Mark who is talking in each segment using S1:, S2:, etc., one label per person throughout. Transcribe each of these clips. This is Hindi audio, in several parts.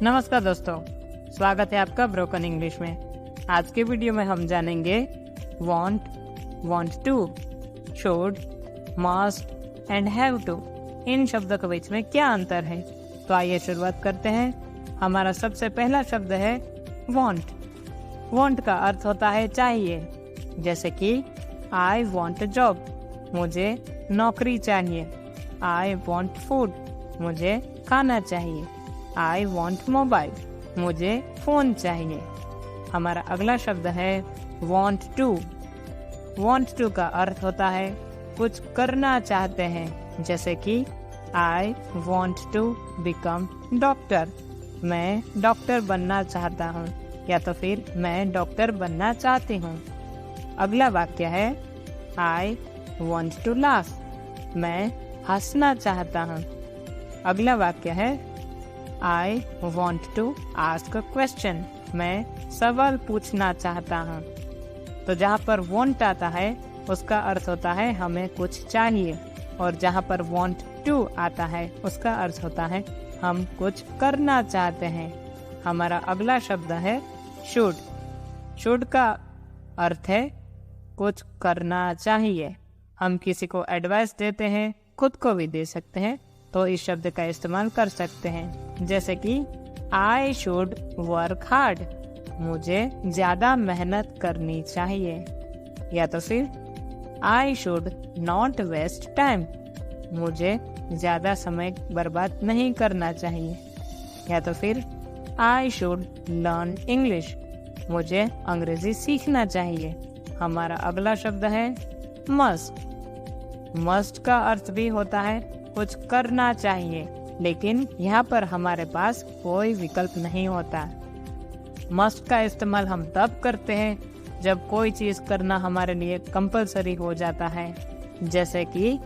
S1: नमस्कार दोस्तों, स्वागत है आपका ब्रोकन इंग्लिश में। आज के वीडियो में हम जानेंगे want, want to, should, must and have to इन शब्दों के बीच में क्या अंतर है। तो आइए शुरुआत करते हैं। हमारा सबसे पहला शब्द है want। want का अर्थ होता है चाहिए, जैसे कि I want a job, मुझे नौकरी चाहिए। I want food, मुझे खाना चाहिए। I want mobile, मुझे फोन चाहिए। हमारा अगला शब्द है want to। want to का अर्थ होता है कुछ करना चाहते हैं, जैसे कि I want to become doctor, मैं डॉक्टर बनना चाहता हूँ, या तो फिर मैं डॉक्टर बनना चाहती हूँ। अगला वाक्य है I want to laugh, मैं हंसना चाहता हूँ। अगला वाक्य है I want to ask a question, मैं सवाल पूछना चाहता हूँ। तो जहाँ पर want आता है उसका अर्थ होता है हमें कुछ चाहिए, और जहाँ पर want to आता है उसका अर्थ होता है हम कुछ करना चाहते हैं। हमारा अगला शब्द है should। should का अर्थ है कुछ करना चाहिए। हम किसी को एडवाइस देते हैं, खुद को भी दे सकते हैं, तो इस शब्द का इस्तेमाल कर सकते हैं, जैसे कि I should work hard, मुझे ज्यादा मेहनत करनी चाहिए। या तो फिर I should not waste time, मुझे ज्यादा समय बर्बाद नहीं करना चाहिए। या तो फिर I should learn English, मुझे अंग्रेजी सीखना चाहिए। हमारा अगला शब्द है must। must का अर्थ भी होता है कुछ करना चाहिए, लेकिन यहाँ पर हमारे पास कोई विकल्प नहीं होता। मस्ट का इस्तेमाल हम तब करते हैं जब कोई चीज करना हमारे लिए कंपलसरी हो जाता है, जैसे कि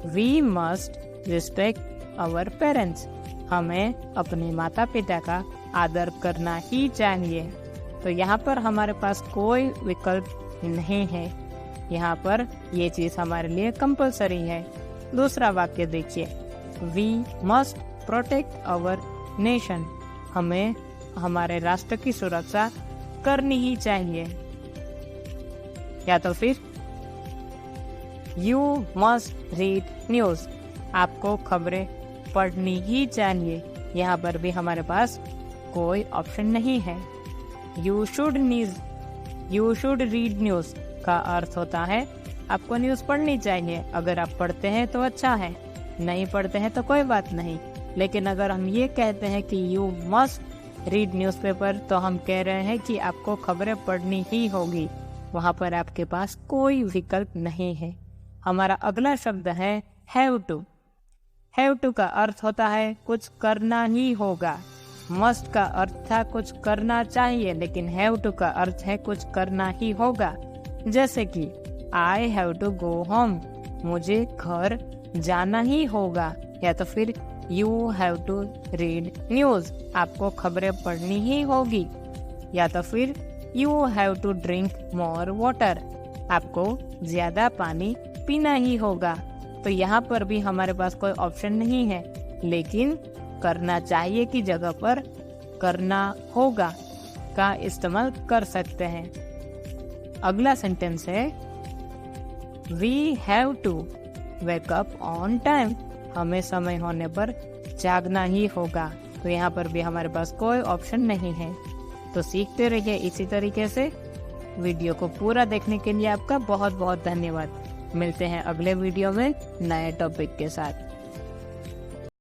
S1: we must respect our parents, हमें अपने माता पिता का आदर करना ही चाहिए। तो यहाँ पर हमारे पास कोई विकल्प नहीं है, यहाँ पर ये चीज हमारे लिए कंपलसरी है। दूसरा वाक्य देखिए, we must protect our nation, हमें हमारे राष्ट्र की सुरक्षा करनी ही चाहिए। या तो फिर यू मस्ट रीड न्यूज, आपको खबरें पढ़नी ही चाहिए। यहाँ पर भी हमारे पास कोई ऑप्शन नहीं है। यू शुड रीड न्यूज का अर्थ होता है आपको न्यूज पढ़नी चाहिए। अगर आप पढ़ते हैं तो अच्छा है, नहीं पढ़ते हैं तो कोई बात नहीं। लेकिन अगर हम ये कहते हैं कि यू मस्ट रीड न्यूज़पेपर, तो हम कह रहे हैं कि आपको खबरें पढ़नी ही होगी। वहाँ पर आपके पास कोई विकल्प नहीं है। हमारा अगला शब्द है हैव टू। हैव टू का अर्थ होता है कुछ करना ही होगा। मस्ट का अर्थ था कुछ करना चाहिए, लेकिन हैव टू का अर्थ है कुछ करना ही होगा, जैसे कि I have to go home, मुझे घर जाना ही होगा। या तो फिर You have to read news, आपको खबरें पढ़नी ही होगी। या तो फिर You have to drink more water, आपको ज्यादा पानी पीना ही होगा। तो यहाँ पर भी हमारे पास कोई ऑप्शन नहीं है, लेकिन करना चाहिए की जगह पर करना होगा का इस्तेमाल कर सकते हैं। अगला सेंटेंस है We have to wake up on time, हमें समय होने पर जागना ही होगा। तो यहाँ पर भी हमारे पास कोई ऑप्शन नहीं है। तो सीखते रहिए इसी तरीके से। वीडियो को पूरा देखने के लिए आपका बहुत बहुत धन्यवाद। मिलते हैं अगले वीडियो में नए टॉपिक के साथ।